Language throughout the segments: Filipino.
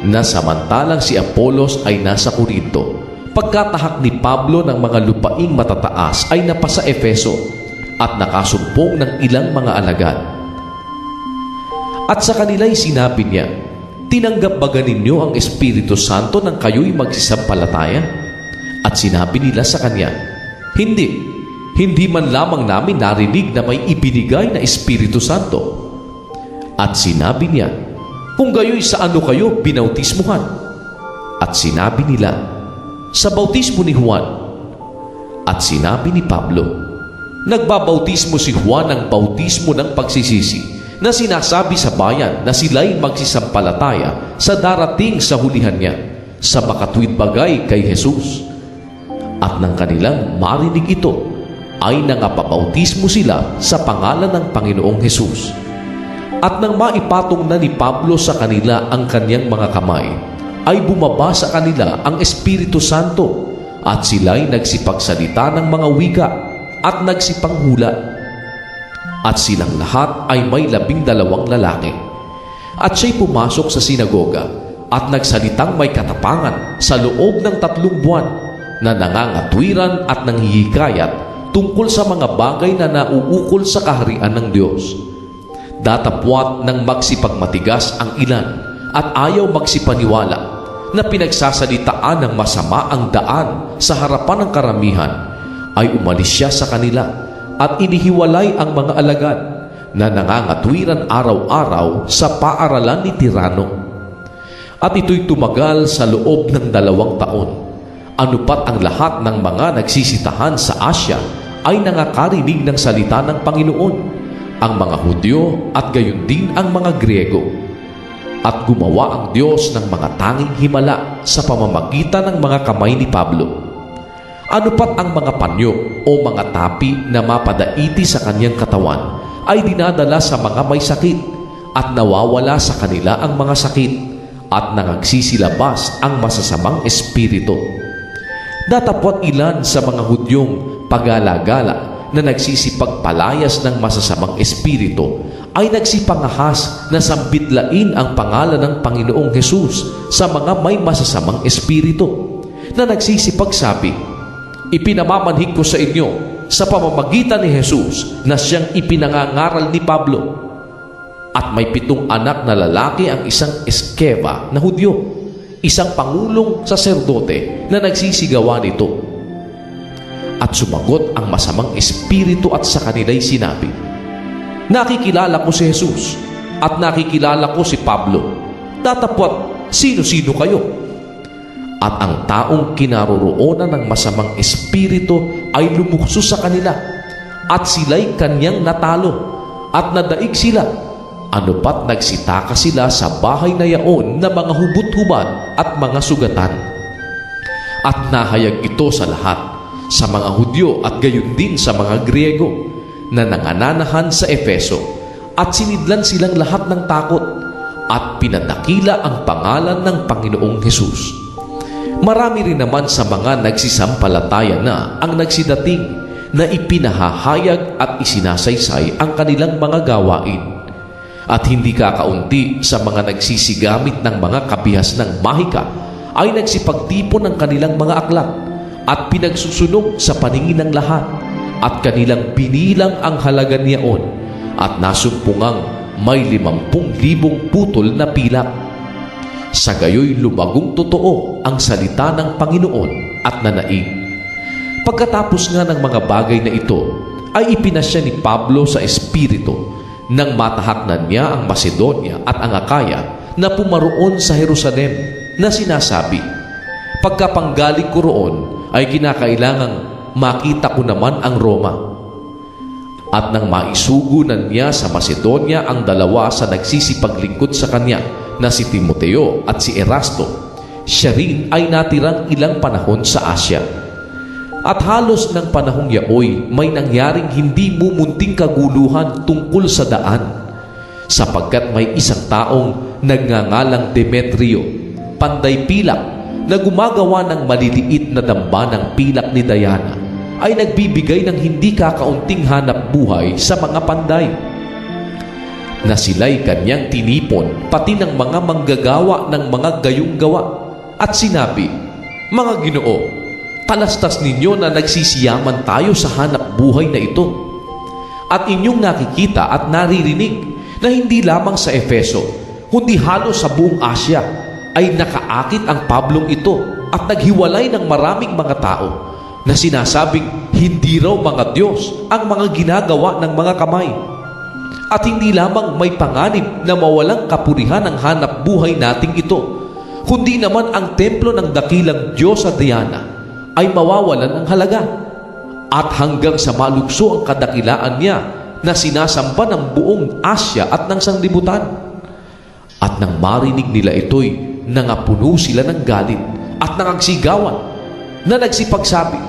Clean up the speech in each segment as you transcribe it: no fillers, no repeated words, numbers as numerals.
na samantalang si Apolos ay nasa Korinto, pagkatahak ni Pablo ng mga lupaing matataas ay napasa Efeso at nakasumpong ng ilang mga alagad. At sa kanila'y sinabi niya, "Tinanggap ba ninyo ang Espiritu Santo nang kayo'y magsisampalataya?" At sinabi nila sa kanya, Hindi man lamang namin narinig na may ibinigay na Espiritu Santo." At sinabi niya, "Kung gayo'y sa ano kayo binautismuhan?" At sinabi nila, "Sa bautismo ni Juan." At sinabi ni Pablo, "Nagbabautismo si Juan ng bautismo ng pagsisisi na sinasabi sa bayan na sila'y magsisampalataya sa darating sa hulihan niya, sa makatuwid bagay kay Jesus." At nang kanilang marinig ito, ay nangapabautismo sila sa pangalan ng Panginoong Jesus. At nang maipatong na ni Pablo sa kanila ang kanyang mga kamay, ay bumaba sa kanila ang Espiritu Santo at sila'y nagsipagsalita ng mga wika at nagsipanghula. At silang lahat ay may 12 lalaki. At siya'y pumasok sa sinagoga at nagsalitang may katapangan sa loob ng 3 buwan na nangangatwiran at nanghihikayat tungkol sa mga bagay na nauukol sa kaharian ng Diyos. Datapwat ng magsipagmatigas ang ilan at ayaw magsipaniwala na pinagsasalitaan ng masama ang daan sa harapan ng karamihan, ay umalis siya sa kanila at inihiwalay ang mga alagad na nangangatwiran araw-araw sa paaralan ni Tirano. At ito'y tumagal sa loob ng 2 taon. Anupat ang lahat ng mga nagsisitahan sa Asya ay nangakarinig ng salita ng Panginoon, ang mga Hudyo at gayon din ang mga Griego. At gumawa ang Diyos ng mga tanging himala sa pamamagitan ng mga kamay ni Pablo. Anupat ang mga panyo o mga tapi na mapadaiti sa kanyang katawan ay dinadala sa mga may sakit, at nawawala sa kanila ang mga sakit, at nangagsisilabas ang masasamang espiritu. Datapwat ilan sa mga Hudyong pag-alagala na nagsisipagpalayas ng masasamang espiritu ay nagsipangahas na sambitlain ang pangalan ng Panginoong Jesus sa mga may masasamang espiritu, na nagsisipagsabi, "Ipinamamanhik ko sa inyo sa pamamagitan ni Jesus na siyang ipinangangaral ni Pablo." At may 7 anak na lalaki ang isang Eskeva na Hudyo, isang pangulong saserdote na nagsisigawa nito. At sumagot ang masamang espiritu at sa kanila'y sinabi, "Nakikilala ko si Jesus at nakikilala ko si Pablo. Datapwat, sino-sino kayo?" At ang taong kinaroroonan ng masamang espiritu ay lumukso sa kanila, at sila'y kanyang natalo, at nadaig sila. Anupat nagsitaka sila sa bahay na yaon na mga hubot-hubad at mga sugatan. At nahayag ito sa lahat, sa mga Hudyo at gayon din sa mga Griego na nangananahan sa Efeso, at sinidlan silang lahat ng takot, at pinadakila ang pangalan ng Panginoong Jesus. Marami rin naman sa mga nagsisampalataya na ang nagsidating na ipinahahayag at isinasaysay ang kanilang mga gawain. At hindi kakaunti sa mga nagsisigamit ng mga kabihas ng mahika ay nagsipagtipon ng kanilang mga aklat at pinagsusunog sa paningin ng lahat, at kanilang binilang ang halaga niyaon, at nasumpungang may 50,000 putol na pilak. Sa gayoy lumagong totoo ang salita ng Panginoon at nanaig. Pagkatapos nga ng mga bagay na ito, ay ipinasya ni Pablo sa Espiritu nang matahak na niya ang Macedonia at ang Akaya na pumaroon sa Jerusalem, na sinasabi, "Pagkapanggaling ko roon ay kinakailangang makita ko naman ang Roma." At nang maisugunan niya sa Macedonia ang 2 sa nagsisipaglingkod sa kanya na si Timoteo at si Erasto, siya rin ay natirang ilang panahon sa Asya. At halos ng panahong yaoy may nangyaring hindi mumunting kaguluhan tungkol sa daan, sapagkat may isang taong nagngangalang Demetrio, panday pilak, na gumagawa ng maliliit na damba ng pilak ni Diana, ay nagbibigay ng hindi kakaunting hanap buhay sa mga panday. na sila'y kanyang tinipon pati ng mga manggagawa ng mga gayong gawa at sinabi, "Mga Ginoo, talastas ninyo na nagsisiyaman tayo sa hanap buhay na ito. At inyong nakikita at naririnig na hindi lamang sa Efeso, kundi halos sa buong Asya ay nakaakit ang Pablong ito at naghiwalay ng maraming mga tao na sinasabing hindi raw mga Diyos ang mga ginagawa ng mga kamay. At hindi lamang may panganib na mawalang kapurihan ang hanap buhay nating ito, kundi naman ang templo ng dakilang Diyos sa Diana ay mawawalan ng halaga, at hanggang sa malukso ang kadakilaan niya na sinasamba ng buong Asya at ng sanglibutan." At nang marinig nila ito'y nangapuno sila ng galit at nangagsigawan na nagsipagsabi,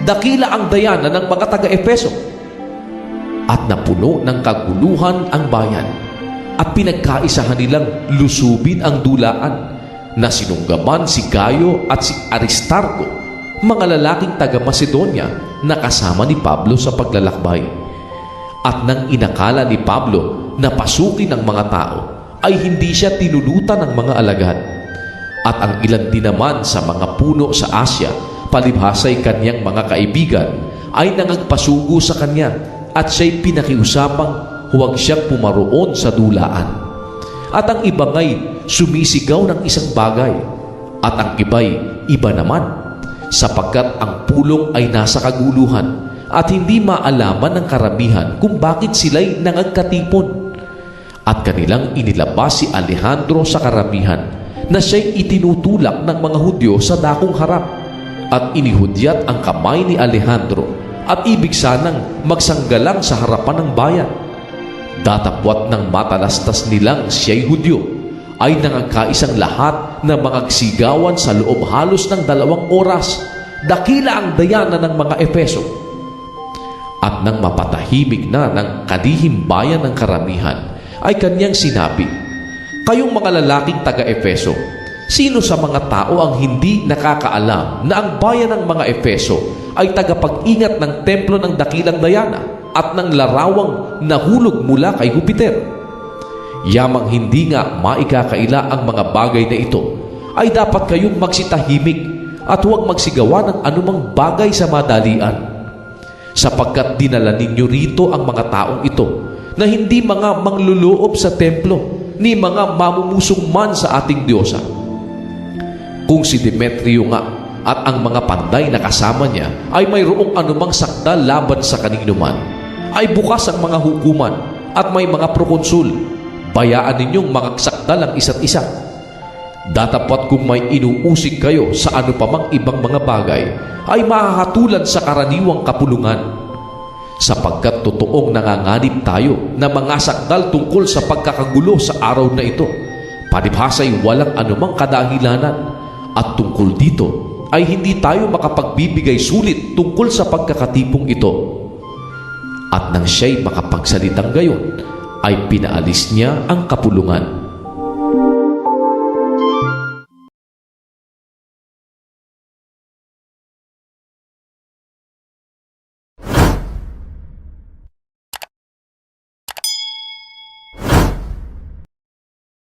"Dakila ang dayana ng mga taga-Efeso." At napuno ng kaguluhan ang bayan at pinagkaisahan nilang lusubin ang dulaan na sinunggaban si Gayo at si Aristarco, mga lalaking taga-Macedonia na kasama ni Pablo sa paglalakbay. At nang inakala ni Pablo na pasukin ng mga tao, ay hindi siya tinulutan ng mga alagad. At ang ilan din naman sa mga puno sa Asya, palibhasay kanyang mga kaibigan, ay nangagpasugo sa kanya at siya'y pinakiusapang huwag siyang pumaroon sa dulaan. At ang iba nga'y sumisigaw ng isang bagay, at ang iba'y iba naman, sapagkat ang pulong ay nasa kaguluhan at hindi maalaman ng karamihan kung bakit sila'y nangagkatipon. At kanilang inilabas si Alejandro sa karamihan na siya'y itinutulak ng mga Hudyo sa dakong harap, at inihudyat ang kamay ni Alejandro at ibig sanang magsanggalang sa harapan ng bayan. Datapwat ng matalastas nilang siya'y Hudyo, ay nangagkaisang lahat na mangagsigawan sa loob halos ng 2 oras, "Dakila ang dayana ng mga Efeso." At nang mapatahimik na ng kalihim-bayan ng karamihan, ay kanyang sinabi, "Kayong mga lalaking taga-Efeso, sino sa mga tao ang hindi nakakaalam na ang bayan ng mga Efeso ay tagapag-ingat ng templo ng dakilang Diana at ng larawang nahulog mula kay Jupiter? Yamang hindi nga maikakaila ang mga bagay na ito, ay dapat kayong magsitahimik at huwag magsigawa ng anumang bagay sa madalian, sapagkat dinala ninyo rito ang mga taong ito na hindi mga mangluloob sa templo ni mga mamumusong man sa ating Diyosa. Kung si Demetrio nga at ang mga panday na kasama niya ay mayroong anumang sakdal laban sa kanino man, ay bukas ang mga hukuman at may mga prokonsul. Bayaan ninyong makagsakdal ang isa't isa. Datapat kung may inuusig kayo sa ano pa mang ibang mga bagay, ay mahahatulan sa karaniwang kapulungan, sapagkat totoong nanganganib tayo na mga sakdal tungkol sa pagkakagulo sa araw na ito, palibhasay walang anumang kadahilanan, at tungkol dito ay hindi tayo makapagbibigay sulit tungkol sa pagkakatipong ito." At nang siya'y makapagsalitang gayon, ay pinaalis niya ang kapulungan.